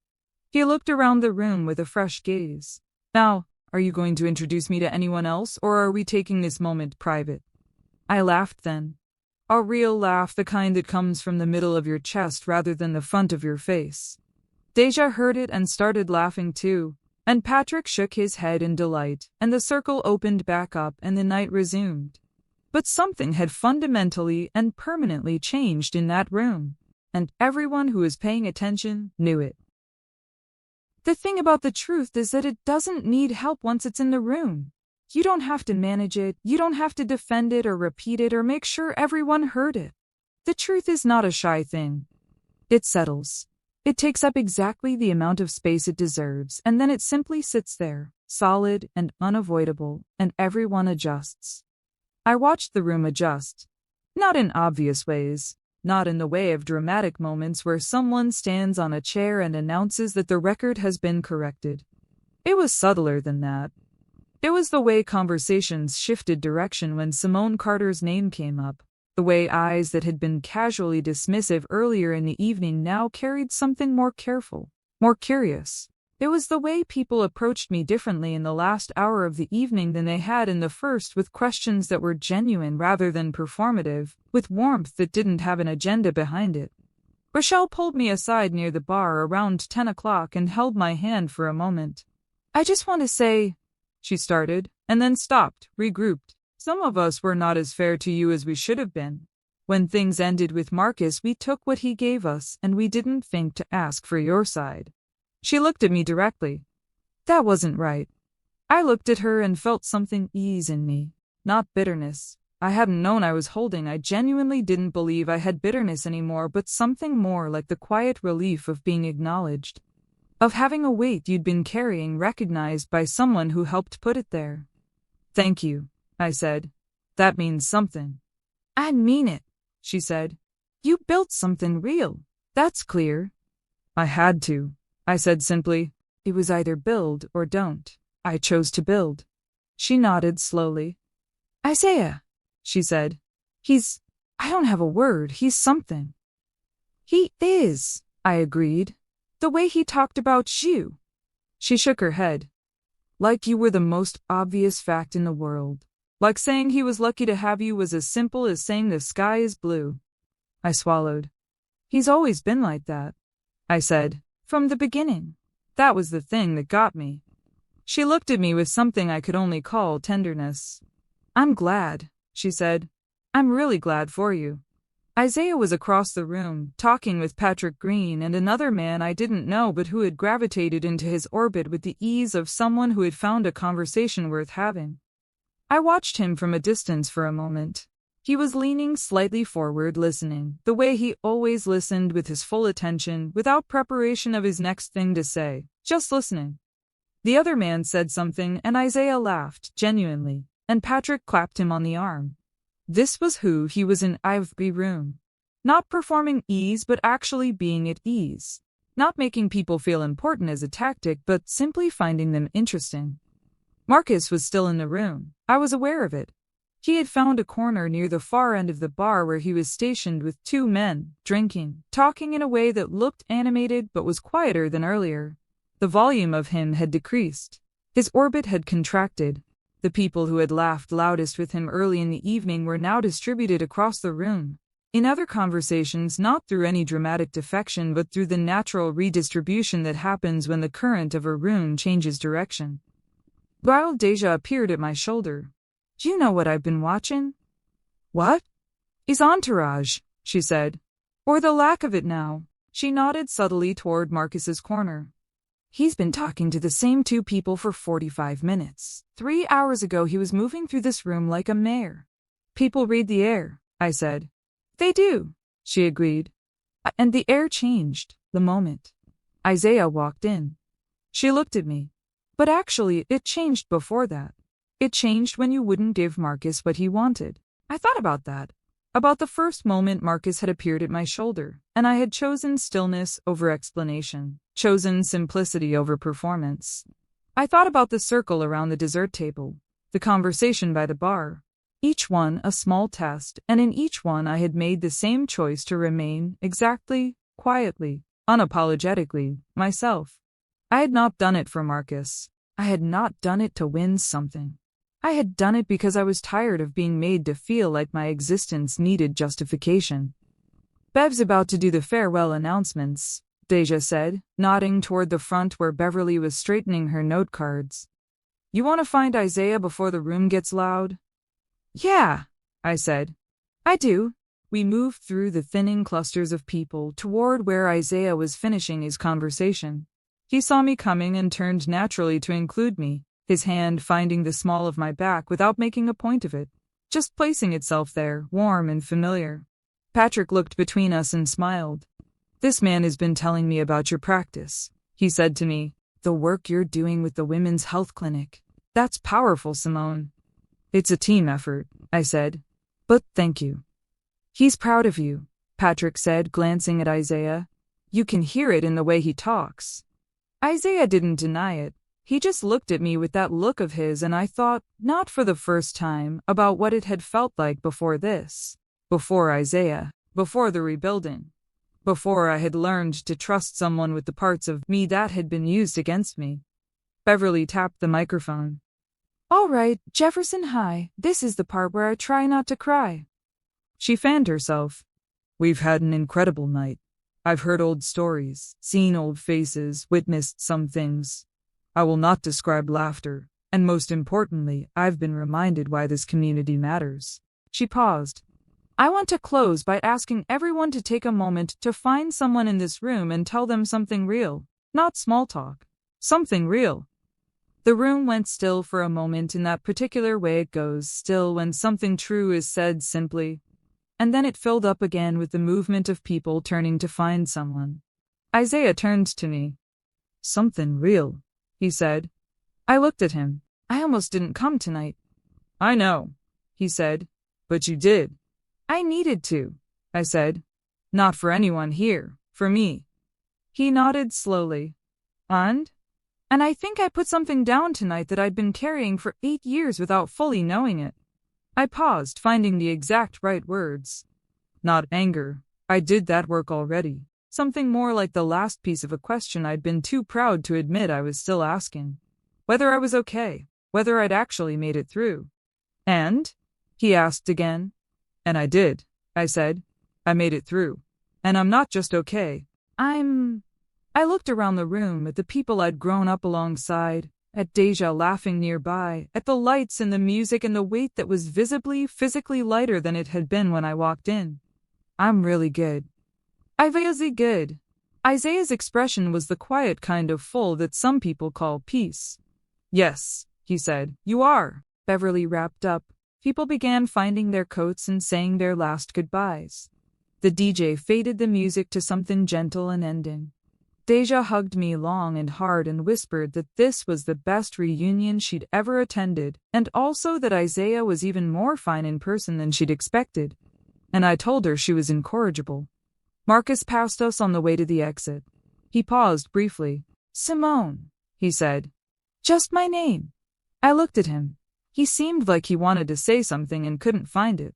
He looked around the room with a fresh gaze. Now, are you going to introduce me to anyone else, or are we taking this moment private? I laughed then. A real laugh, the kind that comes from the middle of your chest rather than the front of your face. Deja heard it and started laughing too, and Patrick shook his head in delight, and the circle opened back up and the night resumed. But something had fundamentally and permanently changed in that room, and everyone who was paying attention knew it. The thing about the truth is that it doesn't need help once it's in the room. You don't have to manage it, you don't have to defend it or repeat it or make sure everyone heard it. The truth is not a shy thing. It settles. It takes up exactly the amount of space it deserves, and then it simply sits there, solid and unavoidable, and everyone adjusts. I watched the room adjust. Not in obvious ways, not in the way of dramatic moments where someone stands on a chair and announces that the record has been corrected. It was subtler than that. It was the way conversations shifted direction when Simone Carter's name came up. The way eyes that had been casually dismissive earlier in the evening now carried something more careful, more curious. It was the way people approached me differently in the last hour of the evening than they had in the first, with questions that were genuine rather than performative, with warmth that didn't have an agenda behind it. Rochelle pulled me aside near the bar around 10 o'clock and held my hand for a moment. I just want to say, she started, and then stopped, regrouped. Some of us were not as fair to you as we should have been. When things ended with Marcus, we took what he gave us, and we didn't think to ask for your side. She looked at me directly. That wasn't right. I looked at her and felt something ease in me, not bitterness. I hadn't known I was holding. I genuinely didn't believe I had bitterness anymore, but something more like the quiet relief of being acknowledged, of having a weight you'd been carrying recognized by someone who helped put it there. Thank you, I said. That means something. I mean it, she said. You built something real. That's clear. I had to, I said simply. It was either build or don't. I chose to build. She nodded slowly. Isaiah, she said. I don't have a word, he's something. He is, I agreed. The way he talked about you. She shook her head. Like you were the most obvious fact in the world. Like saying he was lucky to have you was as simple as saying the sky is blue. I swallowed. He's always been like that, I said, from the beginning. That was the thing that got me. She looked at me with something I could only call tenderness. I'm glad, she said. I'm really glad for you. Isaiah was across the room, talking with Patrick Green and another man I didn't know but who had gravitated into his orbit with the ease of someone who had found a conversation worth having. I watched him from a distance for a moment. He was leaning slightly forward, listening, the way he always listened, with his full attention, without preparation of his next thing to say, just listening. The other man said something, and Isaiah laughed, genuinely, and Patrick clapped him on the arm. This was who he was in every room. Not performing ease, but actually being at ease. Not making people feel important as a tactic, but simply finding them interesting. Marcus was still in the room. I was aware of it. He had found a corner near the far end of the bar where he was stationed with two men, drinking, talking in a way that looked animated but was quieter than earlier. The volume of him had decreased. His orbit had contracted. The people who had laughed loudest with him early in the evening were now distributed across the room. In other conversations, not through any dramatic defection but through the natural redistribution that happens when the current of a room changes direction. While Deja appeared at my shoulder. "Do you know what I've been watching?" "What?" "His entourage," she said. "Or the lack of it now." She nodded subtly toward Marcus's corner. "He's been talking to the same two people for 45 minutes. 3 hours ago he was moving through this room like a mayor." "People read the air," I said. "They do," she agreed. And the air changed, the moment Isaiah walked in. She looked at me. But actually, it changed before that. It changed when you wouldn't give Marcus what he wanted. I thought about that. About the first moment Marcus had appeared at my shoulder, and I had chosen stillness over explanation, chosen simplicity over performance. I thought about the circle around the dessert table, the conversation by the bar, each one a small test, and in each one I had made the same choice to remain exactly, quietly, unapologetically, myself. I had not done it for Marcus. I had not done it to win something. I had done it because I was tired of being made to feel like my existence needed justification. "Bev's about to do the farewell announcements," Deja said, nodding toward the front where Beverly was straightening her note cards. "You want to find Isaiah before the room gets loud?" "Yeah," I said. "I do." We moved through the thinning clusters of people toward where Isaiah was finishing his conversation. He saw me coming and turned naturally to include me, his hand finding the small of my back without making a point of it, just placing itself there, warm and familiar. Patrick looked between us and smiled. "This man has been telling me about your practice," he said to me. "The work you're doing with the women's health clinic. That's powerful, Simone." "It's a team effort," I said. "But thank you." "He's proud of you," Patrick said, glancing at Isaiah. "You can hear it in the way he talks." Isaiah didn't deny it. He just looked at me with that look of his, and I thought, not for the first time, about what it had felt like before this. Before Isaiah. Before the rebuilding. Before I had learned to trust someone with the parts of me that had been used against me. Beverly tapped the microphone. "All right, Jefferson High, this is the part where I try not to cry." She fanned herself. "We've had an incredible night. I've heard old stories, seen old faces, witnessed some things. I will not describe laughter, and most importantly, I've been reminded why this community matters." She paused. "I want to close by asking everyone to take a moment to find someone in this room and tell them something real, not small talk. Something real." The room went still for a moment in that particular way it goes, still when something true is said simply. And then it filled up again with the movement of people turning to find someone. Isaiah turned to me. "Something real," he said. I looked at him. "I almost didn't come tonight." "I know," he said. "But you did." "I needed to," I said. "Not for anyone here, for me." He nodded slowly. And I think I put something down tonight that I'd been carrying for 8 years without fully knowing it. I paused, finding the exact right words. Not anger. I did that work already. Something more like the last piece of a question I'd been too proud to admit I was still asking. Whether I was okay. Whether I'd actually made it through. "And?" he asked again. "And I did," I said. "I made it through. And I'm not just okay. I looked around the room at the people I'd grown up alongside, at Deja laughing nearby, at the lights and the music and the weight that was visibly, physically lighter than it had been when I walked in. "I'm really good." "Isaiah's good." Isaiah's expression was the quiet kind of full that some people call peace. "Yes," he said. "You are." Beverly wrapped up. People began finding their coats and saying their last goodbyes. The DJ faded the music to something gentle and ending. Deja hugged me long and hard and whispered that this was the best reunion she'd ever attended, and also that Isaiah was even more fine in person than she'd expected. And I told her she was incorrigible. Marcus passed us on the way to the exit. He paused briefly. "Simone," he said. "Just my name." I looked at him. He seemed like he wanted to say something and couldn't find it.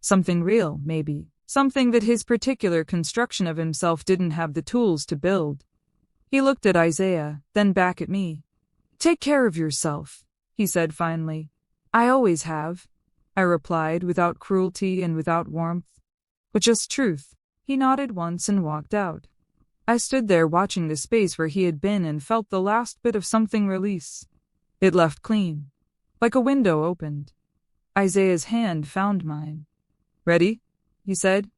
Something real, maybe. Something that his particular construction of himself didn't have the tools to build. He looked at Isaiah, then back at me. "Take care of yourself," he said finally. "I always have," I replied, without cruelty and without warmth, but just truth. He nodded once and walked out. I stood there watching the space where he had been and felt the last bit of something release. It left clean, like a window opened. Isaiah's hand found mine. "Ready?" he said.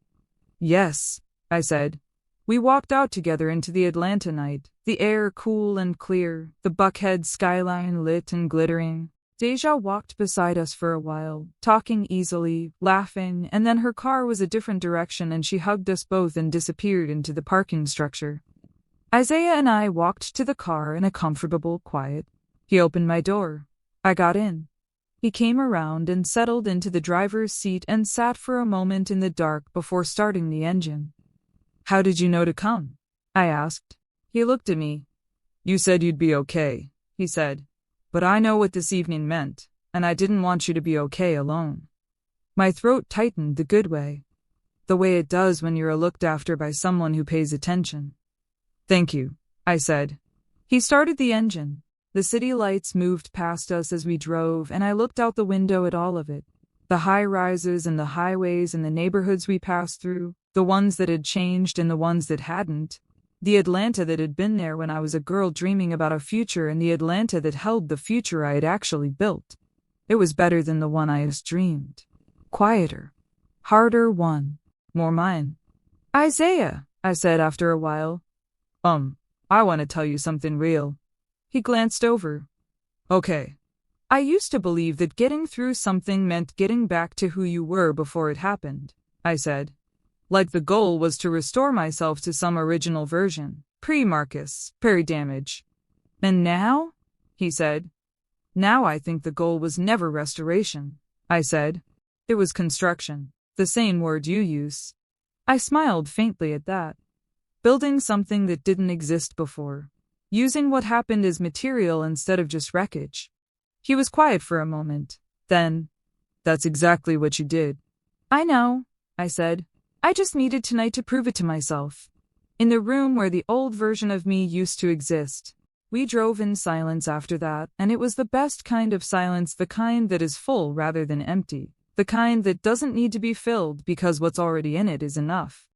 "Yes," I said. We walked out together into the Atlanta night, the air cool and clear, the Buckhead skyline lit and glittering. Deja walked beside us for a while, talking easily, laughing, and then her car was a different direction and she hugged us both and disappeared into the parking structure. Isaiah and I walked to the car in a comfortable quiet. He opened my door. I got in. He came around and settled into the driver's seat and sat for a moment in the dark before starting the engine. "How did you know to come?" I asked. He looked at me. "You said you'd be okay," he said. "But I know what this evening meant, and I didn't want you to be okay alone." My throat tightened the good way. The way it does when you're looked after by someone who pays attention. "Thank you," I said. He started the engine. The city lights moved past us as we drove, and I looked out the window at all of it. The high-rises and the highways and the neighborhoods we passed through, the ones that had changed and the ones that hadn't. The Atlanta that had been there when I was a girl dreaming about a future and the Atlanta that held the future I had actually built. It was better than the one I had dreamed. Quieter. Harder won. More mine. "Isaiah," I said after a while. I want to tell you something real." He glanced over. "Okay." I used to believe that getting through something meant getting back to who you were before it happened, I said. Like the goal was to restore myself to some original version, pre-Marcus, pre-damage. "And now?" he said. "Now I think the goal was never restoration," I said. "It was construction, the same word you use." I smiled faintly at that. Building something that didn't exist before. Using what happened as material instead of just wreckage. He was quiet for a moment. Then, "That's exactly what you did." "I know," I said. "I just needed tonight to prove it to myself." In the room where the old version of me used to exist. We drove in silence after that, and it was the best kind of silence, the kind that is full rather than empty. The kind that doesn't need to be filled because what's already in it is enough.